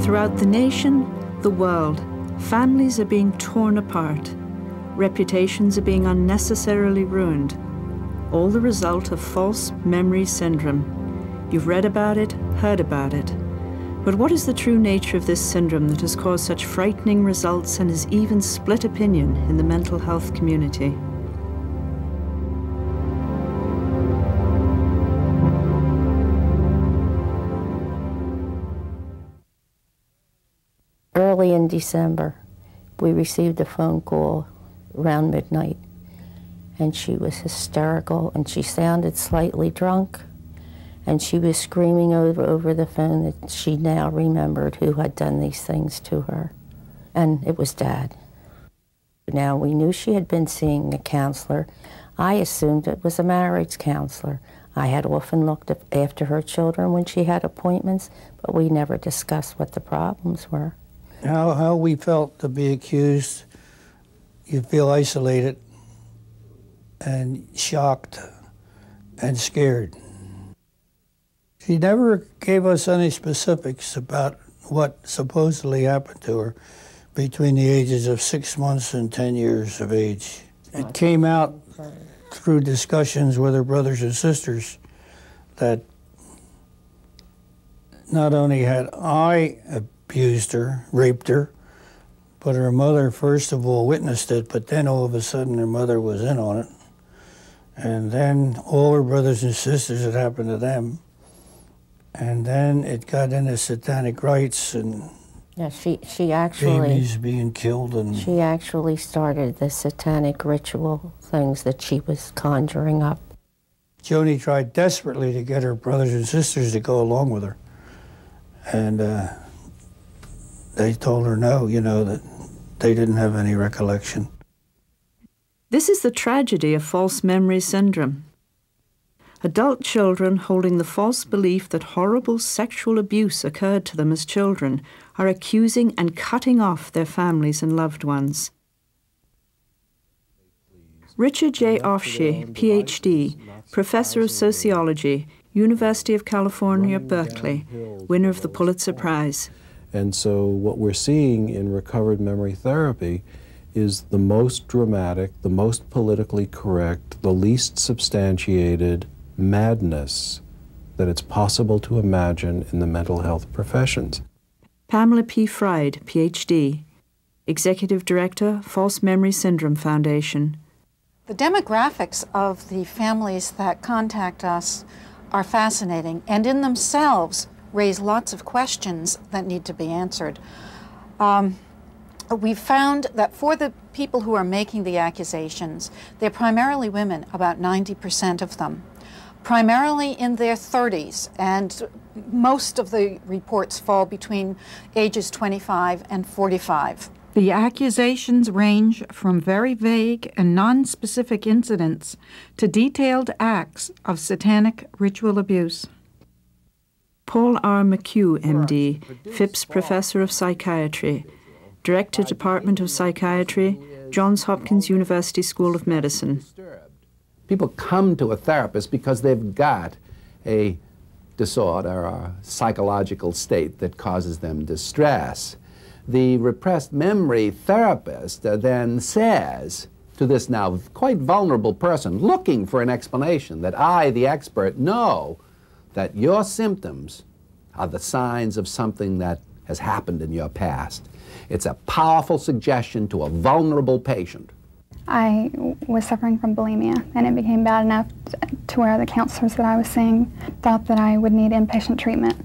Throughout the nation, the world, families are being torn apart. Reputations are being unnecessarily ruined. All the result of false memory syndrome. You've read about it, heard about it. But what is the true nature of this syndrome that has caused such frightening results and has even split opinion in the mental health community? Early in December, we received a phone call around midnight, and she was hysterical, and she sounded slightly drunk, and she was screaming over the phone that she now remembered who had done these things to her, and it was Dad. Now, we knew she had been seeing a counselor. I assumed it was a marriage counselor. I had often looked after her children when she had appointments, but we never discussed what the problems were. How we felt to be accused, you feel isolated and shocked and scared. She never gave us any specifics about what supposedly happened to her between the ages of 6 months and 10 years of age. It came out through discussions with her brothers and sisters that not only had I abused her, raped her, but her mother first of all witnessed it, but then all of a sudden her mother was in on it. And then all her brothers and sisters, it happened to them. And then it got into satanic rites and yeah, she actually babies being killed, and she actually started the satanic ritual things that she was conjuring up. Joni tried desperately to get her brothers and sisters to go along with her. And they told her no, you know, that they didn't have any recollection. This is the tragedy of false memory syndrome. Adult children holding the false belief that horrible sexual abuse occurred to them as children are accusing and cutting off their families and loved ones. Richard J. Ofshie, Ph.D., Professor of Sociology, University of California, Berkeley, winner of the Pulitzer Prize. And so what we're seeing in recovered memory therapy is the most dramatic, the most politically correct, the least substantiated madness that it's possible to imagine in the mental health professions. Pamela P. Fried, Ph.D., Executive Director, False Memory Syndrome Foundation. The demographics of the families that contact us are fascinating and in themselves raise lots of questions that need to be answered. We've found that for the people who are making the accusations, they're primarily women, about 90% of them, primarily in their 30s, and most of the reports fall between ages 25 and 45. The accusations range from very vague and non-specific incidents to detailed acts of satanic ritual abuse. Paul R. McHugh, MD, Phipps Professor of Psychiatry, Director, Department of Psychiatry, Johns Hopkins University School of Medicine. People come to a therapist because they've got a disorder or a psychological state that causes them distress. The repressed memory therapist then says to this now quite vulnerable person looking for an explanation that I, the expert, know that your symptoms are the signs of something that has happened in your past. It's a powerful suggestion to a vulnerable patient. I was suffering from bulimia, and it became bad enough to where the counselors that I was seeing thought that I would need inpatient treatment.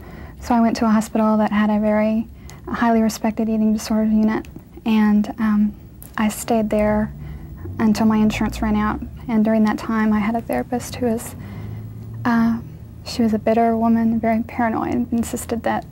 So I went to a hospital that had a very highly respected eating disorder unit, and I stayed there until my insurance ran out. And during that time, I had a therapist who was, she was a bitter woman, very paranoid, and insisted that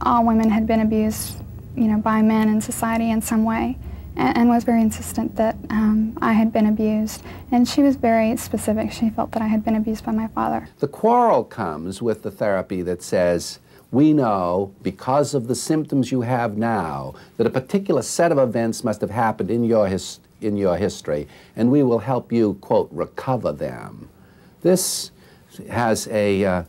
all women had been abused, you know, by men in society in some way, and was very insistent that I had been abused. And she was very specific. She felt that I had been abused by my father. The quarrel comes with the therapy that says, we know, because of the symptoms you have now, that a particular set of events must have happened in your history, and we will help you, quote, recover them. This has a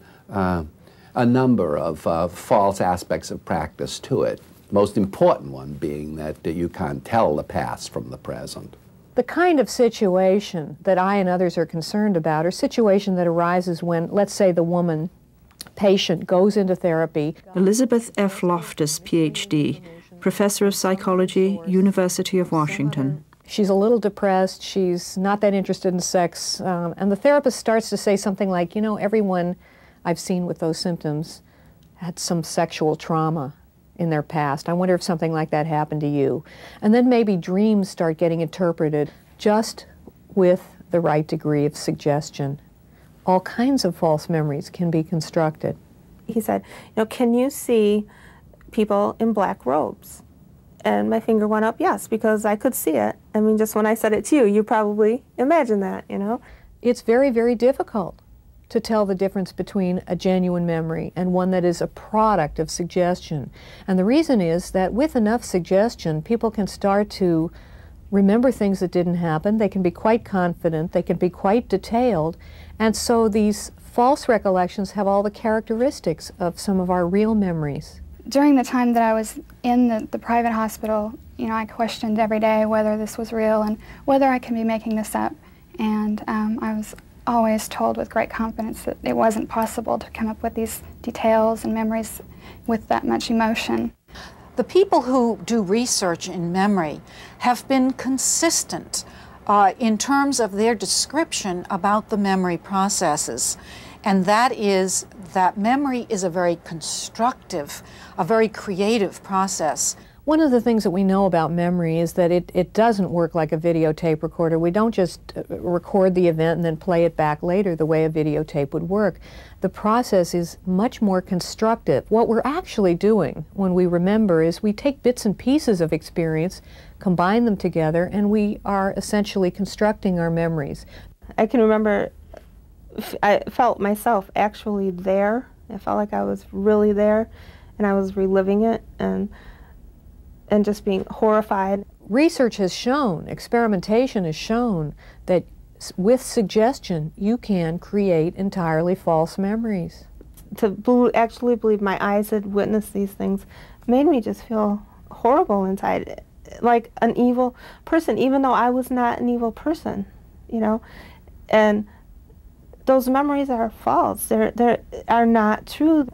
a number of false aspects of practice to it. Most important one being that you can't tell the past from the present. The kind of situation that I and others are concerned about are situation that arises when, let's say, the woman patient goes into therapy. Elizabeth F. Loftus, Ph.D., Professor of Psychology, University of Washington. She's a little depressed, she's not that interested in sex, and the therapist starts to say something like, you know, everyone I've seen with those symptoms had some sexual trauma in their past. I wonder if something like that happened to you. And then maybe dreams start getting interpreted just with the right degree of suggestion. All kinds of false memories can be constructed. He said, you know, can you see people in black robes? And my finger went up, yes, because I could see it. I mean, just when I said it to you, you probably imagine that, you know? It's very, very difficult to tell the difference between a genuine memory and one that is a product of suggestion. And the reason is that with enough suggestion, people can start to remember things that didn't happen. They can be quite confident. They can be quite detailed. And so these false recollections have all the characteristics of some of our real memories. During the time that I was in the private hospital, you know, I questioned every day whether this was real and whether I can be making this up. And I was always told with great confidence that it wasn't possible to come up with these details and memories with that much emotion. The people who do research in memory have been consistent in terms of their description about the memory processes, and that is that memory is a very constructive, a very creative process. One of the things that we know about memory is that it doesn't work like a videotape recorder. We don't just record the event and then play it back later the way a videotape would work. The process is much more constructive. What we're actually doing when we remember is we take bits and pieces of experience, combine them together, and we are essentially constructing our memories. I can remember I felt myself actually there. I felt like I was really there, and I was reliving it and just being horrified. Research has shown, experimentation has shown, that with suggestion you can create entirely false memories. To actually believe my eyes had witnessed these things made me just feel horrible inside, like an evil person, even though I was not an evil person, you know. And those memories are false. They are not true.